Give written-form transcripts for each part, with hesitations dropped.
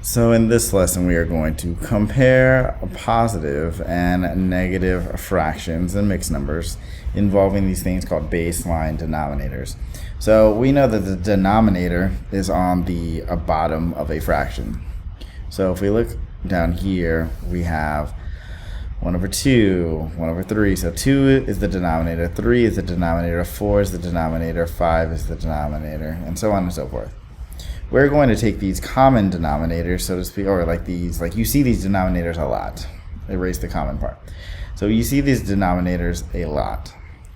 So in this lesson, we are going to compare positive and negative fractions and mixed numbers involving these things called baseline denominators. So we know that the denominator is on the bottom of a fraction. So if we look down here, we have 1 over 2, 1 over 3. So 2 is the denominator, 3 is the denominator, 4 is the denominator, 5 is the denominator, and so on and so forth. We're going to take these common denominators, so to speak, or like you see these denominators a lot. Erase the common part. So you see these denominators a lot,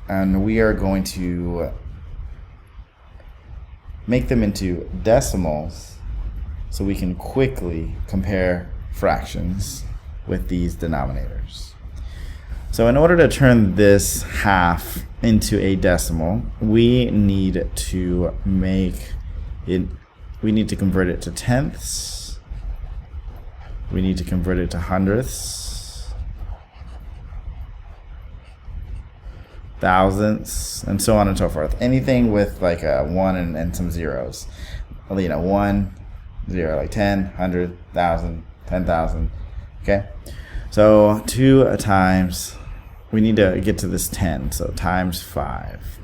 and we are going to make them into decimals so we can quickly compare fractions with these denominators. So in order to turn this half into a decimal, we need to convert it to tenths. We need to convert it to hundredths, thousandths, and so on and so forth. Anything with like a 1 and some zeros. 1, 0, like 10, 100, 1,000, 10,000. Okay? So 2 times, we need to get to this 10. So times 5.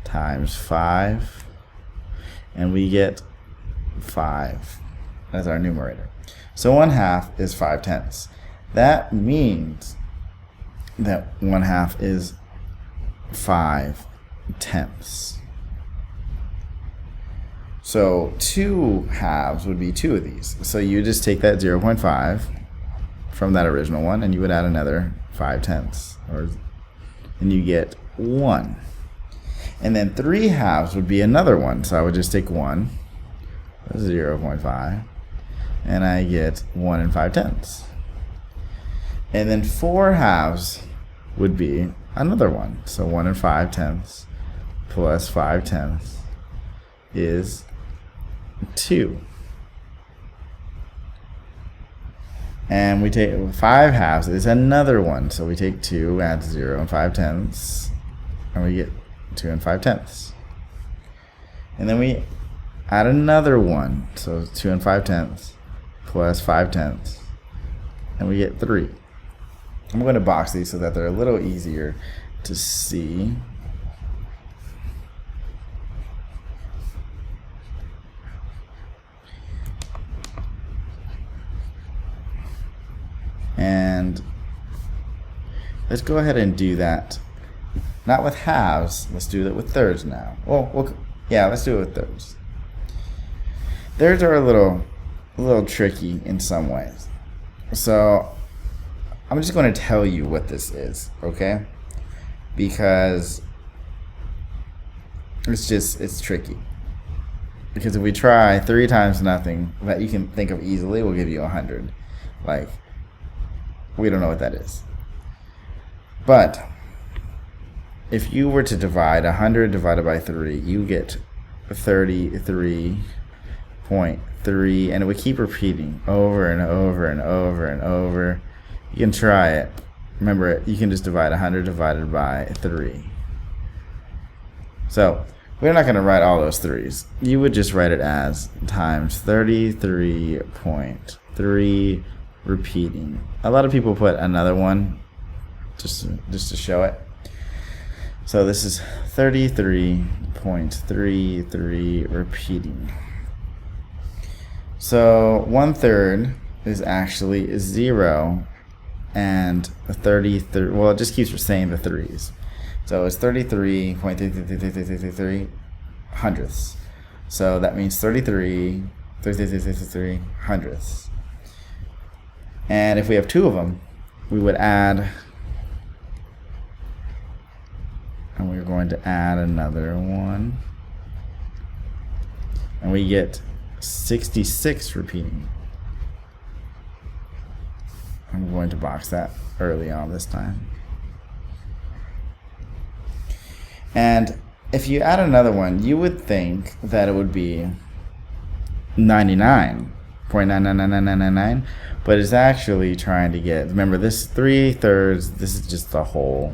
Times 5. And we get 5 as our numerator. So 1/2 is 5/10. That means that 1/2 is 5/10. So 2 halves would be 2 of these. So you just take that 0.5 from that original one and you would add another 5/10, and you get 1. And then 3 halves would be another one. So I would just take 1, 0.5, and I get 1 5/10. And then 4 halves would be another one. So 1 5/10 plus 5/10 is 2. And we take 5 halves is another one. So we take 2, add 0 5/10, and we get 2 5/10. And then we add another one. So 2 5/10 plus 5/10, and we get 3. I'm going to box these so that they're a little easier to see. And let's go ahead and do that. Not with halves. Let's do that with thirds now. Let's do it with thirds. Thirds are a little tricky in some ways. So I'm just going to tell you what this is, okay? Because it's tricky. Because if we try 3 times nothing that you can think of easily, we'll give you 100. Like, we don't know what that is. But if you were to divide 100 divided by 3, you get 33.3, and it would keep repeating over and over and over and over. You can try it. Remember, you can just divide 100 divided by 3. So we're not going to write all those 3's. You would just write it as times 33.3 repeating. A lot of people put another one just to show it. So this is 33.33 repeating. So 1/3 is actually 0, and 33. Well, it just keeps saying the 3's. So it's 33.3333 hundredths. So that means 33 hundredths. And if we have 2 of them, we would add, and we're going to add another one, and we get 66 repeating. I'm going to box that early on this time. And if you add another one, you would think that it would be 99.99999, but it's actually trying to get, remember this 3/3, this is just a whole.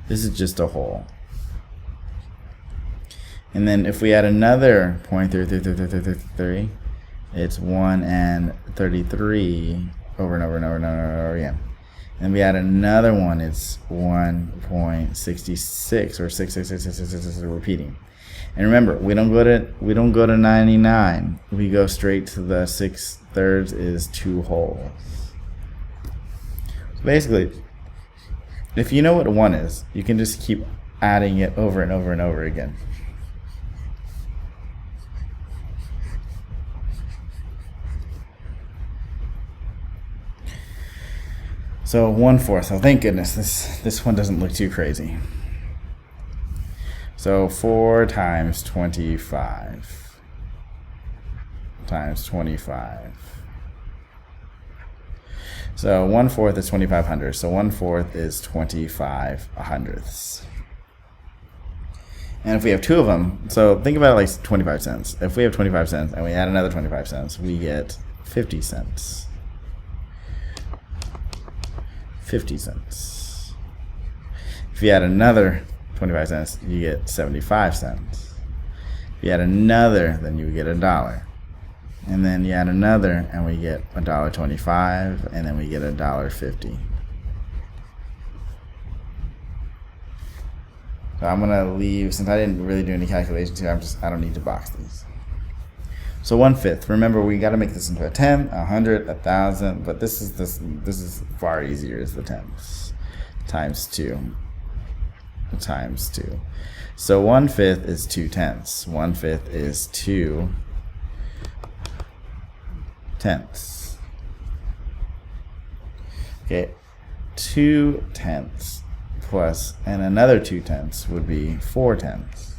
This is just a whole. And then if we add another 0.3333, it's 1 and 33 over and over and over and over and over again. And we add another one, it's 1.66 or 66666 repeating. And remember, we don't go to 99. We go straight to the 6/3 is 2 wholes. So basically, if you know what 1 is, you can just keep adding it over and over and over again. So 1/4. Oh, thank goodness this one doesn't look too crazy. So 4 times 25 times 25. So 1/4 is 2500. So 1/4 is 25 hundredths. And if we have 2 of them, so think about it like 25 cents. If we have 25 cents and we add another 25 cents, we get 50 cents. 50 cents. If you add another 25 cents, you get 75 cents. If you add another, then you get $1. And then you add another, and we get $1.25, and then we get $1.50. So I'm gonna leave, since I didn't really do any calculations here, I don't need to box these. So 1/5. Remember, we got to make this into a 10, 100, 1,000, but this is far easier as the tenths. Times 2. Times 2. So 1/5 is 2 tenths. 1/5 is 2 tenths. Okay, 2 tenths plus, and another 2 tenths would be 4 tenths.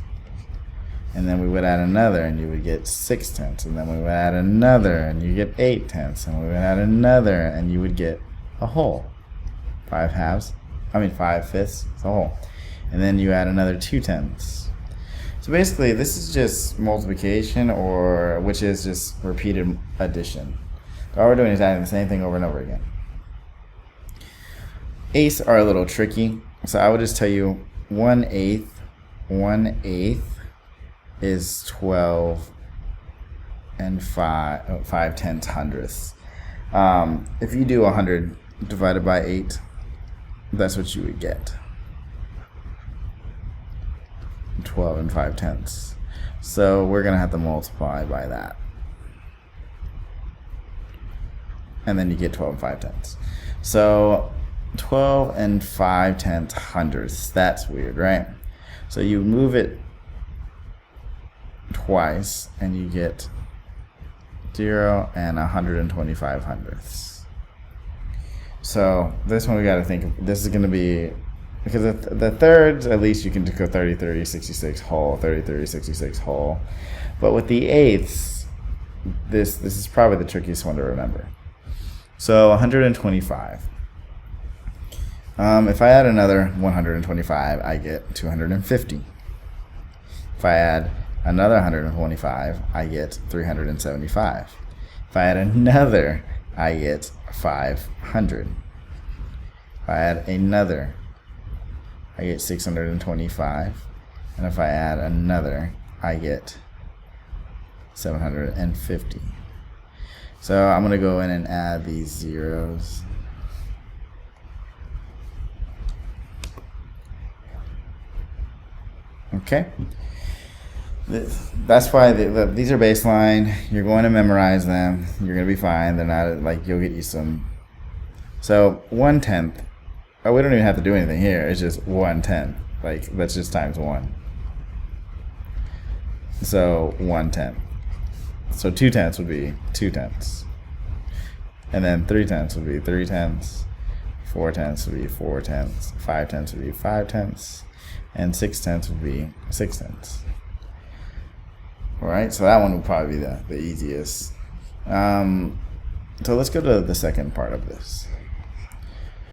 And then we would add another, and you would get 6 tenths. And then we would add another, and you get 8 tenths. And we would add another, and you would get a whole. 5 fifths, it's a whole. And then you add another 2 tenths. So basically, this is just multiplication, which is just repeated addition. So all we're doing is adding the same thing over and over again. Eighths are a little tricky. So I would just tell you 1/8. 1/8 is 12 and 5/10 hundredths. If you do 100 divided by 8, that's what you would get. 12 and 5/10. So we're gonna have to multiply by that, and then you get 12 and 5/10. So 12 and 5/10 hundredths. That's weird, right? So you move it twice, and you get 0 and 125 hundredths. So this one we got to think of. This is going to be, because the thirds, at least you can go 30, 30, 66 whole, 30, 30, 66 whole. But with the eighths, this is probably the trickiest one to remember. So 125. If I add another 125, I get 250. If I add another 125, I get 375. If I add another, I get 500. If I add another, I get 625. And if I add another, I get 750. So I'm going to go in and add these zeros. Okay. That's why these are baseline. You're going to memorize them. You're going to be fine. They're not like, you'll get used to them. So 1/10. Oh, we don't even have to do anything here. It's just 1/10. Like, that's just times 1. So 1/10. So 2 tenths would be 2 tenths. And then 3 tenths would be 3 tenths. 4 tenths would be 4 tenths. 5 tenths would be 5 tenths. And 6 tenths would be 6 tenths. All right, so that one would probably be the easiest. So let's go to the second part of this.